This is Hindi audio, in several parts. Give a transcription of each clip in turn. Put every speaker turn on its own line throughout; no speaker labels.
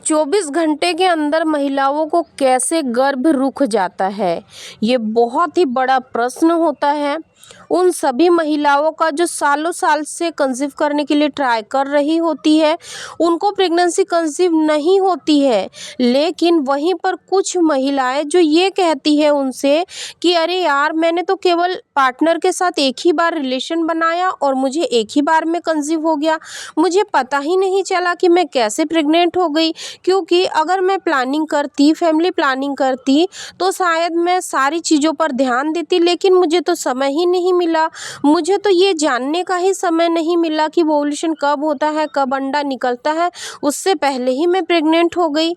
24 घंटे के अंदर महिलाओं को कैसे गर्भ रुक जाता है, ये बहुत ही बड़ा प्रश्न होता है। उन सभी महिलाओं का जो सालों साल से कंसीव करने के लिए ट्राई कर रही होती है, उनको प्रेगनेंसी कंसीव नहीं होती है। लेकिन वहीं पर कुछ महिलाएं जो ये कहती है उनसे कि अरे यार, मैंने तो केवल पार्टनर के साथ एक ही बार रिलेशन बनाया और मुझे एक ही बार में कंसीव हो गया, मुझे पता ही नहीं चला कि मैं कैसे प्रेग्नेंट हो गई। क्योंकि अगर मैं प्लानिंग करती, फैमिली प्लानिंग करती, तो शायद मैं सारी चीज़ों पर ध्यान देती, लेकिन मुझे तो समय ही नहीं मिला। मुझे तो ये जानने का ही समय नहीं मिला कि ओव्यूलेशन कब होता है, कब अंडा निकलता है, उससे पहले ही मैं प्रेग्नेंट हो गई।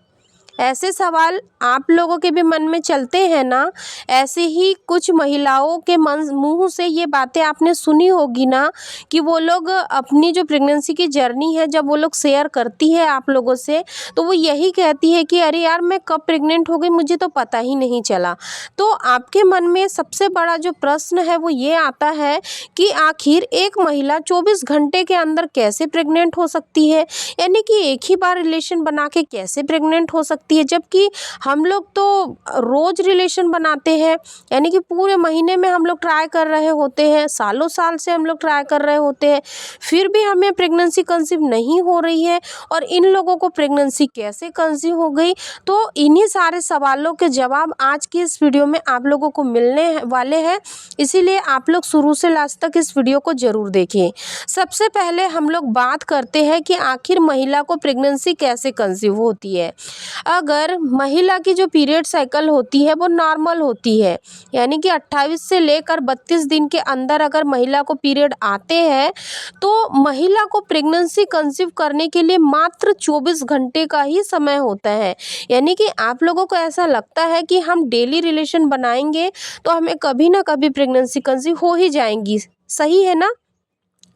ऐसे सवाल आप लोगों के भी मन में चलते हैं ना? ऐसे ही कुछ महिलाओं के मन मुंह से ये बातें आपने सुनी होगी ना, कि वो लोग अपनी जो प्रेगनेंसी की जर्नी है जब वो लोग शेयर करती है आप लोगों से, तो वो यही कहती है कि अरे यार, मैं कब प्रेग्नेंट हो गई, मुझे तो पता ही नहीं चला। तो आपके मन में सबसे बड़ा जो प्रश्न है वो ये आता है कि आखिर एक महिला 24 घंटे के अंदर कैसे प्रेग्नेंट हो सकती है, यानी कि एक ही बार रिलेशन बना के कैसे प्रेग्नेंट हो सकती है, जबकि हम लोग तो रोज रिलेशन बनाते हैं, यानी कि पूरे महीने में हम लोग ट्राई कर रहे होते हैं, सालों साल से हम लोग ट्राई कर रहे होते हैं, फिर भी हमें प्रेगनेंसी कंसीव नहीं हो रही है, और इन लोगों को प्रेगनेंसी कैसे कंसीव हो गई। तो इन्हीं सारे सवालों के जवाब आज की इस वीडियो में आप लोगों को मिलने वाले हैं, इसीलिए आप लोग शुरू से लास्ट तक इस वीडियो को जरूर देखिए। सबसे पहले हम लोग बात करते हैं कि आखिर महिला को प्रेगनेंसी कैसे कंसीव होती है। अगर महिला की जो पीरियड साइकिल होती है वो नॉर्मल होती है, यानी कि 28 से लेकर 32 दिन के अंदर अगर महिला को पीरियड आते हैं, तो महिला को प्रेगनेंसी कंसीव करने के लिए मात्र 24 घंटे का ही समय होता है। यानी कि आप लोगों को ऐसा लगता है कि हम डेली रिलेशन बनाएंगे तो हमें कभी ना कभी प्रेगनेंसी कंसीव हो ही जाएंगी, सही है ना?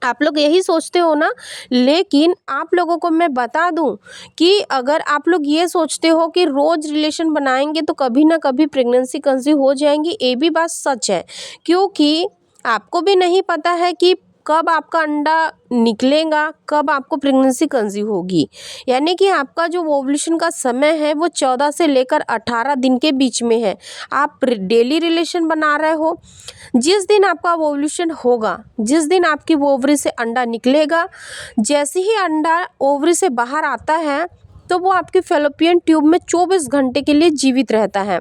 आप लोग यही सोचते हो ना? लेकिन आप लोगों को मैं बता दूं कि अगर आप लोग ये सोचते हो कि रोज रिलेशन बनाएंगे तो कभी ना कभी प्रेगनेंसी कंसीव हो जाएंगी, ये भी बात सच है। क्योंकि आपको भी नहीं पता है कि कब आपका अंडा निकलेगा, कब आपको प्रेगनेंसी कंसीव होगी। यानी कि आपका जो ओव्यूलेशन का समय है वो 14 से लेकर 18 दिन के बीच में है। आप डेली रिलेशन बना रहे हो, जिस दिन आपका ओव्यूलेशन होगा, जिस दिन आपकी ओवरी से अंडा निकलेगा, जैसे ही अंडा ओवरी से बाहर आता है तो वो आपके फैलोपियन ट्यूब में 24 घंटे के लिए जीवित रहता है।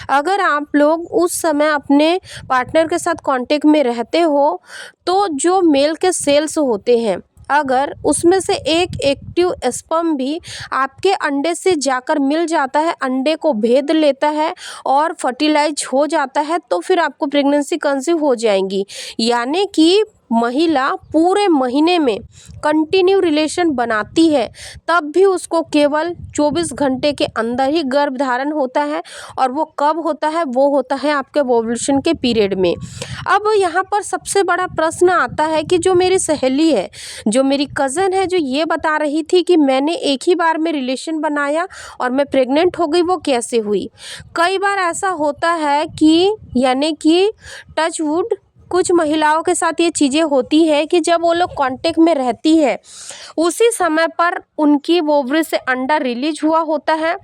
अगर आप लोग उस समय अपने पार्टनर के साथ कांटेक्ट में रहते हो, तो जो मेल के सेल्स होते हैं, अगर उसमें से एक एक्टिव स्पर्म भी आपके अंडे से जाकर मिल जाता है, अंडे को भेद लेता है और फर्टिलाइज हो जाता है, तो फिर आपको प्रेगनेंसी कंसीव हो जाएंगी। यानी कि महिला पूरे महीने में कंटिन्यू रिलेशन बनाती है, तब भी उसको केवल 24 घंटे के अंदर ही गर्भ धारण होता है, और वो कब होता है? वो होता है आपके ओव्यूलेशन के पीरियड में। अब यहाँ पर सबसे बड़ा प्रश्न आता है कि जो मेरी सहेली है, जो मेरी कज़न है, जो ये बता रही थी कि मैंने एक ही बार में रिलेशन बनाया और मैं प्रेग्नेंट हो गई, वो कैसे हुई? कई बार ऐसा होता है कि यानी कि टच वुड कुछ महिलाओं के साथ ये चीज़ें होती है कि जब वो लोग कांटेक्ट में रहती है, उसी समय पर उनकी ओवरी से अंडा रिलीज हुआ होता है।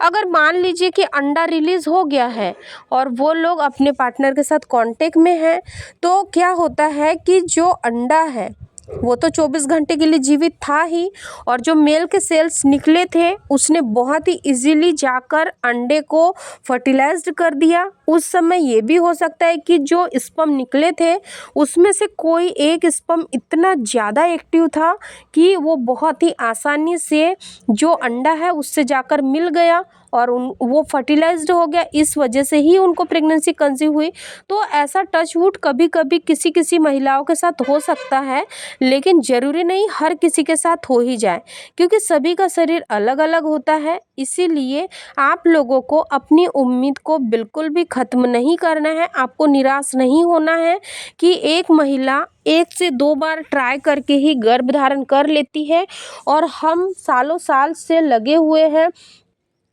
अगर मान लीजिए कि अंडा रिलीज हो गया है और वो लोग अपने पार्टनर के साथ कांटेक्ट में हैं, तो क्या होता है कि जो अंडा है वो तो 24 घंटे के लिए जीवित था ही, और जो मेल के सेल्स निकले थे उसने बहुत ही इजीली जाकर अंडे को फर्टिलाइज्ड कर दिया। उस समय ये भी हो सकता है कि जो स्पर्म निकले थे उसमें से कोई एक स्पर्म इतना ज़्यादा एक्टिव था कि वो बहुत ही आसानी से जो अंडा है उससे जाकर मिल गया और वो फर्टिलाइज्ड हो गया, इस वजह से ही उनको प्रेगनेंसी कंसीव हुई। तो ऐसा टच वुड कभी कभी किसी किसी महिलाओं के साथ हो सकता है, लेकिन ज़रूरी नहीं हर किसी के साथ हो ही जाए, क्योंकि सभी का शरीर अलग अलग होता है। इसीलिए आप लोगों को अपनी उम्मीद को बिल्कुल भी ख़त्म नहीं करना है, आपको निराश नहीं होना है कि एक महिला 1 से 2 बार ट्राई करके ही गर्भ धारण कर लेती है और हम सालों साल से लगे हुए हैं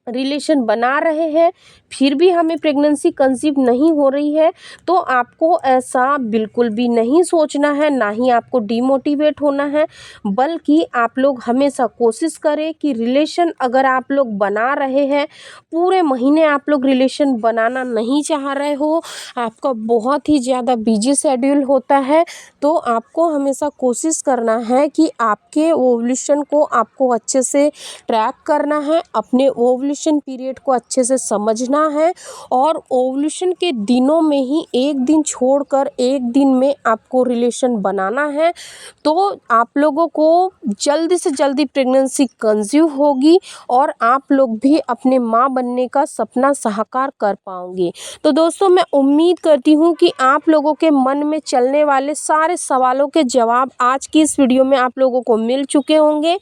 रिलेशन बना रहे हैं फिर भी हमें प्रेगनेंसी कंसीव नहीं हो रही है, तो आपको ऐसा बिल्कुल भी नहीं सोचना है, ना ही आपको डिमोटिवेट होना है, बल्कि आप लोग हमेशा कोशिश करें कि रिलेशन अगर आप लोग बना रहे हैं, पूरे महीने आप लोग रिलेशन बनाना नहीं चाह रहे हो, आपका बहुत ही ज़्यादा बिजी शेड्यूल होता है, तो आपको हमेशा कोशिश करना है कि आपके ओव्यूलेशन को आपको अच्छे से ट्रैक करना है, अपने ओव्यूलेशन पीरियड को अच्छे से समझना है और ओव्यूलेशन के दिनों में ही एक दिन छोड़कर एक दिन में आपको रिलेशन बनाना है, तो आप लोगों को जल्दी से जल्दी प्रेगनेंसी कंसीव होगी और आप लोग भी अपने माँ बनने का सपना साकार कर पाओगे। तो दोस्तों, मैं उम्मीद करती हूँ कि आप लोगों के मन में चलने वाले सारे सवालों के जवाब आज की इस वीडियो में आप लोगों को मिल चुके होंगे।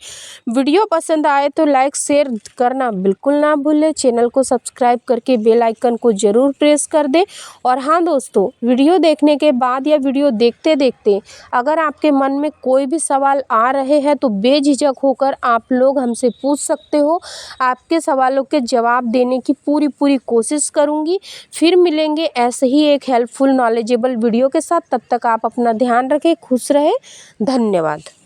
वीडियो पसंद आए तो लाइक शेयर करना बिल्कुल ना भूलें, चैनल को सब्सक्राइब करके बेल आइकन को ज़रूर प्रेस कर दें। और हाँ दोस्तों, वीडियो देखने के बाद या वीडियो देखते देखते अगर आपके मन में कोई भी सवाल आ रहे हैं तो बेझिझक होकर आप लोग हमसे पूछ सकते हो। आपके सवालों के जवाब देने की पूरी कोशिश करूँगी। फिर मिलेंगे ऐसे ही एक हेल्पफुल नॉलेजेबल वीडियो के साथ। तब तक आप अपना ध्यान रखें, खुश रहें। धन्यवाद।